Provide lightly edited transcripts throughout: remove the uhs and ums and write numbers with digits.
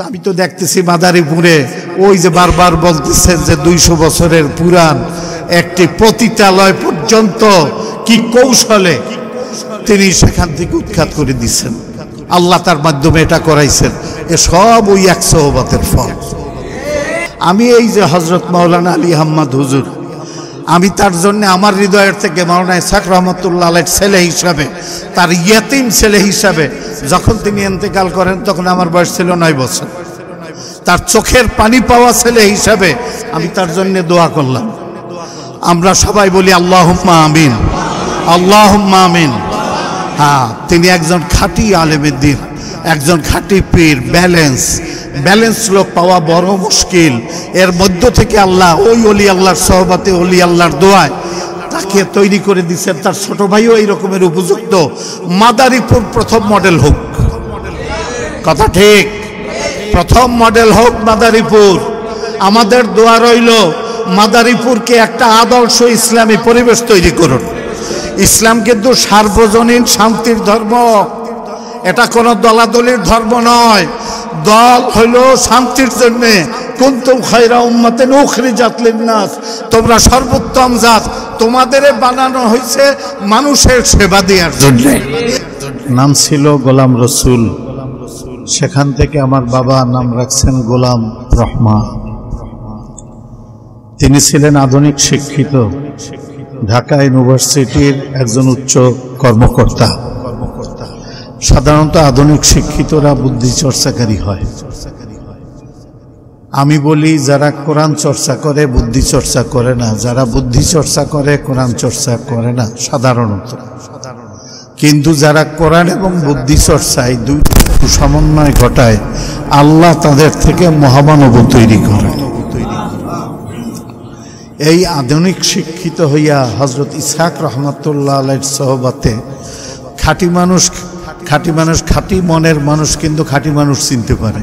আমি তো দেখতেছি মাদারীপুরে ওই যে বারবার বলতেছেন যে 200 বছরের পুরান একটি পতিতালয় পর্যন্ত কি কৌশলে তিনি সেখান থেকে উৎখাত করে দিচ্ছেন। আল্লাহ তার মাধ্যমে এটা করাইছেন। এ সব ওই 100 সোহবতের ফল। আমি এই যে হযরত মাওলানা আলী আহমদ হুজুর, আমি তার জন্য আমার হৃদয়ের থেকে মাওলানা ইসহাক রহমতুল্লাহ আলাইহির ছেলে হিসাবে, তার ইয়াতিম ছেলে হিসাবে, যখন তিনি ইন্তেকাল করেন তখন আমার বয়স ছিল 9 বছর। তার চোখের পানি পাওয়া ছেলে হিসাবে আমি তার জন্য দোয়া করলাম। আমরা সবাই বলি আল্লাহুম্মা আমিন, আল্লাহুম্মা আমিন। হ্যাঁ, তিনি একজন খাঁটি আলেমের দ্বীন, একজন খাঁটি পীর। ব্যালেন্স লোক পাওয়া বড় মুশকিল। এর মধ্য থেকে আল্লাহ ওই অলি আল্লাহর সহবতে, অলি আল্লাহর দোয়ায় তাকে তৈরি করে দিচ্ছেন। তার ছোট ভাইও এই রকমের উপযুক্ত। মাদারীপুর প্রথম মডেল হোক, কথা ঠিক, প্রথম মডেল হোক মাদারীপুর। আমাদের দোয়া রইল মাদারীপুরকে একটা আদর্শ ইসলামী পরিবেশ তৈরি করুন। ইসলাম কিন্তু সার্বজনীন শান্তির ধর্ম, এটা কোনো দলাদলির ধর্ম নয়। দল হইল শান্তির জন্য। কুনতুম খায়রা উম্মাতিন উখরিজাত লিন-নাস, তোমরা সর্বোত্তম জাত, তোমাদের বানানো হয়েছে মানুষের সেবা দেওয়ার জন্য। নাম ছিল গোলাম রসুল, সেখান থেকে আমার বাবা নাম রাখছেন গোলাম রহমান। তিনি ছিলেন আধুনিক শিক্ষিত, ঢাকা ইউনিভার্সিটির একজন উচ্চ কর্মকর্তা। সাধারণত আধুনিক শিক্ষিতরা বুদ্ধি চর্চাকারী হয়। আমি বলি যারা কোরআন চর্চা করে বুদ্ধি চর্চা করে না, যারা বুদ্ধি চর্চা করে কোরআন চর্চা করে না সাধারণত। কিন্তু যারা কোরআন এবং বুদ্ধি চর্চায় দুইটি সমন্বয় ঘটায়, আল্লাহ তাদের থেকে মহামানব তৈরি করে। এই আধুনিক শিক্ষিত হইয়া হযরত ইসহাক রহমতুল্লাহ আলাইহির সোহবতে খাঁটি মানুষ খাঁটি মনের মানুষ কিন্তু খাঁটি মানুষ চিনতে পারে।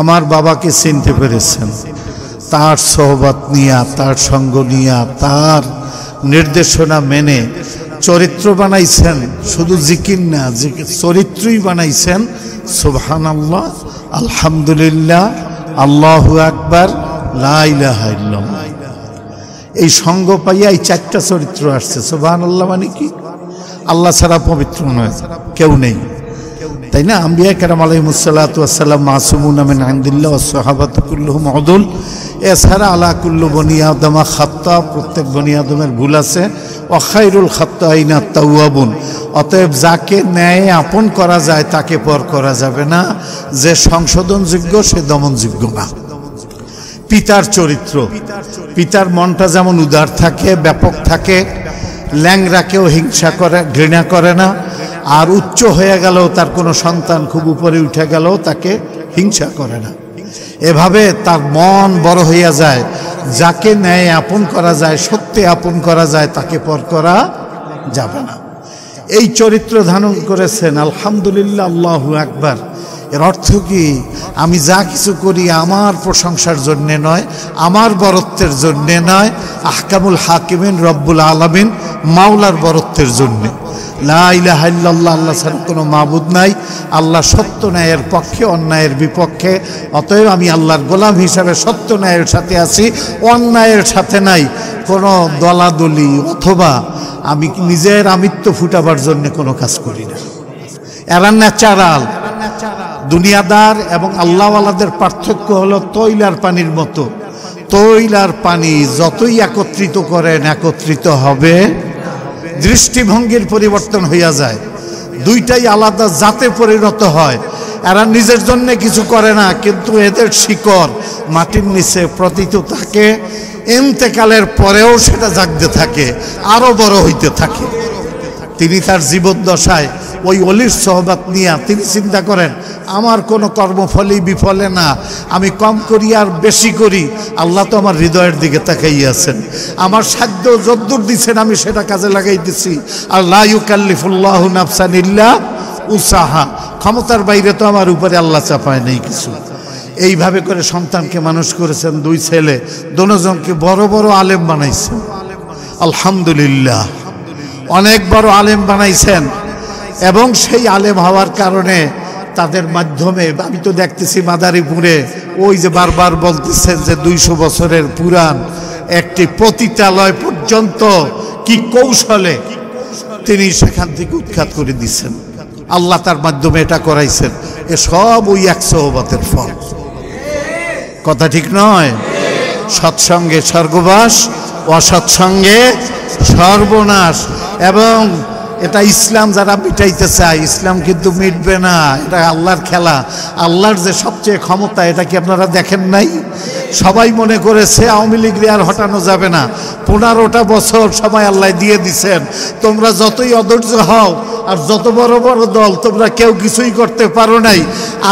আমার বাবাকে চিনতে পেরেছেন। তার সোহবত নিয়া, তার সঙ্গ নিয়া, তার নির্দেশনা মেনে চরিত্র বানাইছেন। শুধু জিকির না, চরিত্রই বানাইছেন। সুবহানাল্লাহ, আলহামদুলিল্লাহ, আল্লাহু আকবার, লা ইলাহা ইল্লাল্লাহ। এই সঙ্গ পাইয়া এই 4টা চরিত্র আসছে। সুবহানাল্লাহ মানে কি? আল্লাহ ছাড়া পবিত্র নয় কেউ নেই, তাই না? আম্বিয়া কেরাম আলাইহিমুস সালাতু ওয়াস সালাম মাসুমুন মিন ইনদিল্লাহ ওয়াস সাহাবাতু কুল্লুহুম উদুল। এছাড়া আলা কুল্লু বনি আদম খাত্তা, প্রত্যেক বনি আদমের ভুল আছে। ওয়া খায়রুল খাত্তাইনা তাওয়াবুন। অতএব যাকে ন্যায় আপন করা যায় তাকে পর করা যাবে না। যে সংশোধনযোগ্য সে দমনযোগ্য না। পিতার চরিত্র, পিতার মনটা যেমন উদার থাকে, ব্যাপক থাকে, ল্যাংরাকেও হিংসা করে, ঘৃণা করে না। আর উচ্চ হয়ে গেলেও তার কোনো সন্তান খুব উপরে উঠে গেলেও তাকে হিংসা করে না। এভাবে তার মন বড় হইয়া যায়। যাকে ন্যায় আপন করা যায়, সত্যে আপন করা যায়, তাকে পর করা যাবে না। এই চরিত্র ধারণ করেছেন। আলহামদুলিল্লাহ, আল্লাহু আকবার। এর অর্থ কি? আমি যা কিছু করি আমার প্রশংসার জন্যে নয়, আমার বরত্বের জন্যে নয়, আহকামুল হাকিমিন রব্বুল আলামিন মাওলার বরত্বের জন্যে। লা ইলাহা ইল্লাল্লাহ, আল্লাহ ছাড়া কোনো মাবুদ নাই। আল্লাহ সত্য ন্যায়ের পক্ষে, অন্যায়ের বিপক্ষে। অতএব আমি আল্লাহর গোলাম হিসাবে সত্য ন্যায়ের সাথে আছি, অন্যায়ের সাথে নাই। কোনো দলাদলি অথবা আমি নিজের আমিত্ব ফুটাবার জন্য কোনো কাজ করি না। এরা ন্যাচারাল। দুনিয়াদার এবং আল্লাহওয়ালাদের পার্থক্য হলো তৈল আর পানির মতো। তৈল আর পানি যতই একত্রিত করেন একত্রিত হবে, দৃষ্টিভঙ্গির পরিবর্তন হইয়া যায়। দুইটাই আলাদা জাতে পরিণত হয়। এরা নিজের জন্য কিছু করে না, কিন্তু এদের শিকড় মাটির নিচে প্রতীত থাকে। ইন্তেকালের পরেও সেটা জাগতে থাকে, আরো বড় হইতে থাকে। তিনি তার জীবদ্দশায় ওই অলির সোহবত নিয়ে তিনি চিন্তা করেন, আমার কোনো কর্মফলই বিফলে না। আমি কম করি আর বেশি করি, আল্লাহ তো আমার হৃদয়ের দিকে তাকাইয়াছেন। আমার সাধ্য যদ্দূর দিচ্ছেন আমি সেটা কাজে লাগাইতেছি। আর লা ইউকাল্লিফুল্লাহু নাফসান ইল্লা উসাহা। ক্ষমতার বাইরে তো আমার উপরে আল্লাহ চাপায় নেই কিছু। এইভাবে করে সন্তানকে মানুষ করেছেন। 2 ছেলে, দুজনকে বড় বড় আলেম বানাইছেন। আলহামদুলিল্লাহ, অনেক বড় আলেম বানাইছেন। এবং সেই আলেম হওয়ার কারণে তাদের মাধ্যমে আমি তো দেখতেছি মাদারীপুরে ওই যে বারবার বলতেছেন যে 200 বছরের পুরান একটি পতিতালয় পর্যন্ত কি কৌশলে তিনি সেখান থেকে উৎখাত করে দিচ্ছেন। আল্লাহ তার মাধ্যমে এটা করাইছেন। এ সব ওই 100 ফল। কথা ঠিক নয়? সৎসঙ্গে স্বর্গবাস, অসৎসঙ্গে সর্বনাশ। এবং এটা ইসলাম যারা মিটাইতে চায়, ইসলাম কিন্তু মিটবে না। এটা আল্লাহর খেলা। আল্লাহর যে সবচেয়ে ক্ষমতা, এটা কি আপনারা দেখেন নাই? সবাই মনে করেছে আওয়ামী লীগরে আর হটানো যাবে না। 15টা বছর সময় আল্লাহ দিয়ে দিছেন। তোমরা যতই অধৈর্য হও আর যত বড় বড় দল, তোমরা কেউ কিছুই করতে পারো নাই।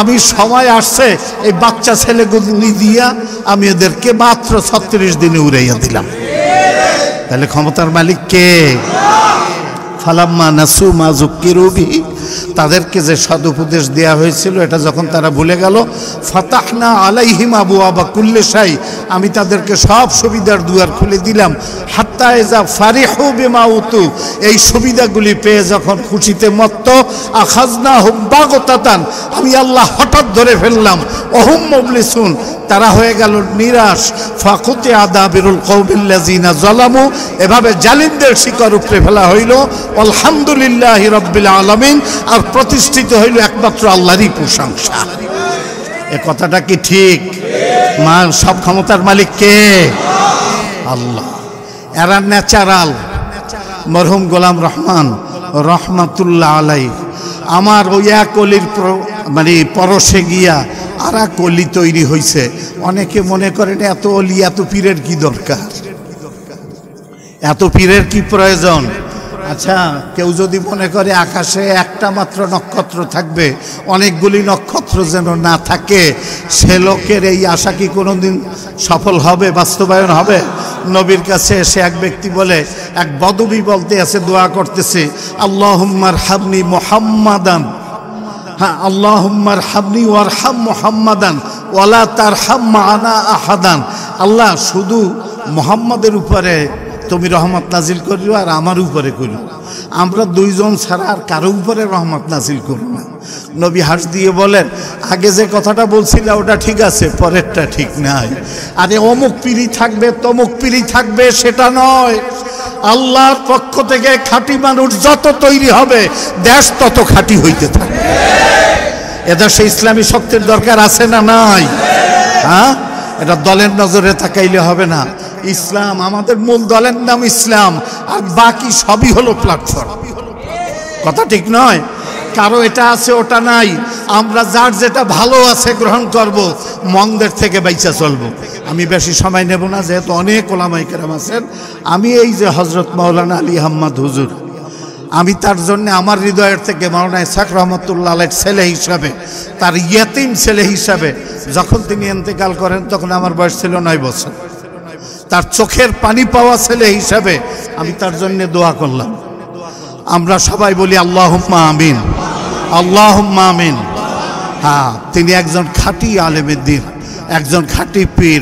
আমি সময় আসছে এই বাচ্চা ছেলেগুলি দিয়া আমি এদেরকে মাত্র 36 দিনে উড়াইয়া দিলাম। তাহলে ক্ষমতার মালিক কে? ফালাম্মা নাসু মা যুক্কিরু বিহি, তাদেরকে যে সদুপদেশ দেওয়া হয়েছিল এটা যখন তারা ভুলে গেল, ফাতাহনা আলাইহিম আবওয়াবা কুল্লি শাই, আমি তাদেরকে সব সুবিধার দুয়ার খুলে দিলাম। হাত্তা ইযা ফারিহু বিমা উতু, এই সুবিধাগুলি পেয়ে যখন খুশিতে মত্ত, আখাযনাহুম বাগতাতান, আমি আল্লাহ হঠাৎ ধরে ফেললাম। ওহুম মুবলিসুন, তারা হয়ে গেল নিরাশ। ফাকুতি আদাবিরুল কওমিল্লাযিনা যালামু, এভাবে জালিমদের শিকার উপরে ফেলা হইল। আলহামদুলিল্লাহি রাব্বিল আলামিন, আর প্রতিষ্ঠিত হইল একমাত্র আল্লাহরই প্রশংসা। এ কথাটা কি ঠিক? মা সব ক্ষমতার মালিক কে? আল্লাহ। এরা ন্যাচারাল। মরহুম গোলাম রহমান রহমাতুল্লাহ আলাইহি আমার ওই এক অলির মানে পরশে গিয়া আর এক অলি তৈরি হয়েছে। অনেকে মনে করেন এত অলি এত পীরের কি দরকার, এত পীরের কি প্রয়োজন? আচ্ছা, কেউ যদি মনে করে আকাশে একটা মাত্র নক্ষত্র থাকবে, অনেকগুলি নক্ষত্র যেন না থাকে, সে লোকের এই আশা কি কোনোদিন সফল হবে, বাস্তবায়ন হবে? নবীর কাছে এসে এক ব্যক্তি বলে, এক বদবী বলতে আছে, দোয়া করতেছে, আল্লাহুম্মা আরহামনি মুহাম্মাদান, হ্যাঁ, আল্লাহুম্মা আরহামনি ওয়ারহাম মুহাম্মাদান ওয়ালা তারহাম মা'ানা আহাদান। আল্লাহ, শুধু মুহাম্মাদের উপরে তুমি রহমত নাজিল করিও আর আমার উপরে করিও, আমরা দুইজন ছাড়া আর কারো উপরে রহমত নাজিল করো না। নবী হাস দিয়ে বলেন, আগে যে কথাটা বলছিলা ওটা ঠিক আছে, পরেরটা ঠিক নাই। আরে অমুক পীরি থাকবে তমুক পীরি থাকবে সেটা নয়। আল্লাহর পক্ষ থেকে খাঁটি মানুষ যত তৈরি হবে, দেশ তত খাঁটি হইতে থাকবে। এদেশে ইসলামী শক্তির দরকার আছে না নাই? হ্যাঁ, এটা দলের নজরে তাকাইলে হবে না। ইসলাম, আমাদের মূল দলের নাম ইসলাম, আর বাকি সবই হলো প্ল্যাটফর্ম। কথা ঠিক নয়? কারো এটা আছে ওটা নাই। আমরা যার যেটা ভালো আছে গ্রহণ করব, মন্দের থেকে বাইচা চলবো। আমি বেশি সময় নেব না, যেহেতু অনেক ওলামায়ে কেরাম আছেন। আমি এই যে হযরত মাওলানা আলী আহমদ হুজুর, আমি তার জন্য আমার হৃদয়ের থেকে মাওলানা ইসহাক রহমতুল্লাহ আলাইহির ছেলে হিসাবে, তার ইয়েতিম ছেলে হিসাবে, যখন তিনি ইন্তেকাল করেন তখন আমার বয়স ছিল 9 বছর। তার চোখের পানি পাওয়া ছেলে হিসাবে আমি তার জন্য দোয়া করলাম। আমরা সবাই বলি আল্লাহুম্মা আমিন, আল্লাহুম্মা আমিন। হ্যাঁ, তিনি একজন খাঁটি আলেমের দ্বীন, একজন খাঁটি পীর।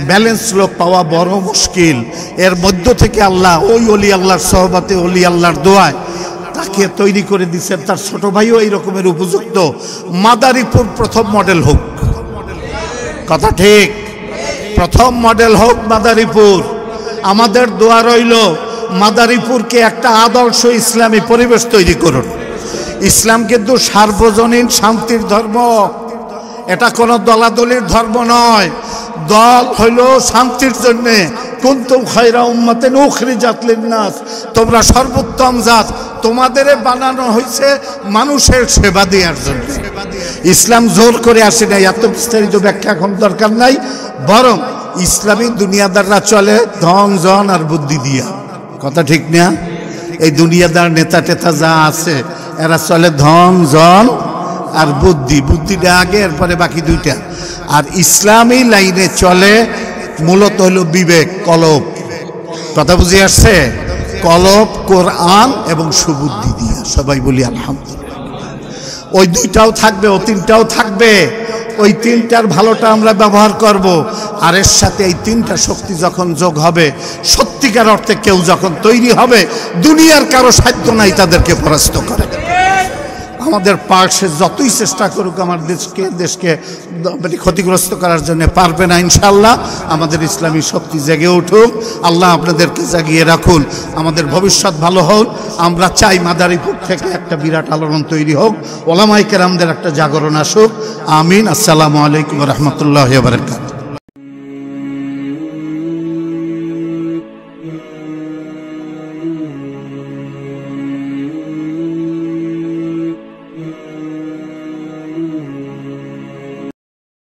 ব্যালেন্স লোক পাওয়া বড় মুশকিল। এর মধ্য থেকে আল্লাহ ওই অলি আল্লাহর সহবতে, অলি আল্লাহর দোয়ায় তাকে তৈরি করে দিচ্ছেন। তার ছোট ভাইও এই রকমের উপযুক্ত। মাদারীপুর প্রথম মডেল হোক। কথা ঠিক? প্রথম মডেল হোক মাদারীপুর। আমাদের দোয়া রইল, মাদারীপুরকে একটা আদর্শ ইসলামী পরিবেশ তৈরি করুন। ইসলাম কিন্তু সার্বজনীন শান্তির ধর্ম, এটা কোনো দলাদলির ধর্ম নয়। দল হইল শান্তির জন্যে। কুনতুম খায়রা উম্মাতিন উখরিজাত লিন-নাস, তোমরা সর্বোত্তম জাত, তোমাদের বানানো হয়েছে মানুষের সেবা দেওয়ার জন্য। ইসলাম জোর করে আসে নাই। এত বিস্তারিত ব্যাখ্যা এখন দরকার নাই, বরং ইসলামী দুনিয়াদাররা চলে ধন জন আর বুদ্ধি দিয়া। কথা ঠিক না? এই দুনিয়াদার নেতা টেতা যা আছে, এরা চলে ধন জন আর বুদ্ধি। বুদ্ধিটা আগে, এরপরে বাকি দুইটা। আর ইসলামী লাইনে চলে মূলত হলো বিবেক, কলব। কথা বুঝে আসছে? কলব, কোরআন এবং সুবুদ্ধি দিয়া। সবাই বলি আলহামদুলিল্লাহ। ওই দুইটাও থাকবে, ও তিনটাও থাকবে। ওই তিনটার ভালোটা আমরা ব্যবহার করব। আর এর সাথে এই তিনটা শক্তি যখন যোগ হবে, সত্যিকার অর্থে কেউ যখন তৈরি হবে, দুনিয়ার কারো সাধ্য নাই তাদেরকে পরাস্ত করে। আমাদের পাশে যতই চেষ্টা করুক আমার দেশকে মানে ক্ষতিগ্রস্ত করার জন্য পারবে না ইনশাআল্লাহ। আমাদের ইসলামী শক্তি জেগে উঠুক, আল্লাহ আপনাদেরকে জাগিয়ে রাখুন, আমাদের ভবিষ্যৎ ভালো হোক। আমরা চাই মাদারীপুর থেকে একটা বিরাট আলোড়ন তৈরি হোক, ওলামায়ে কেরামদের একটা জাগরণ আসুক। আমিন। আসসালামু আলাইকুম ওয়া রাহমাতুল্লাহি ওয়া বারাকাতুহু।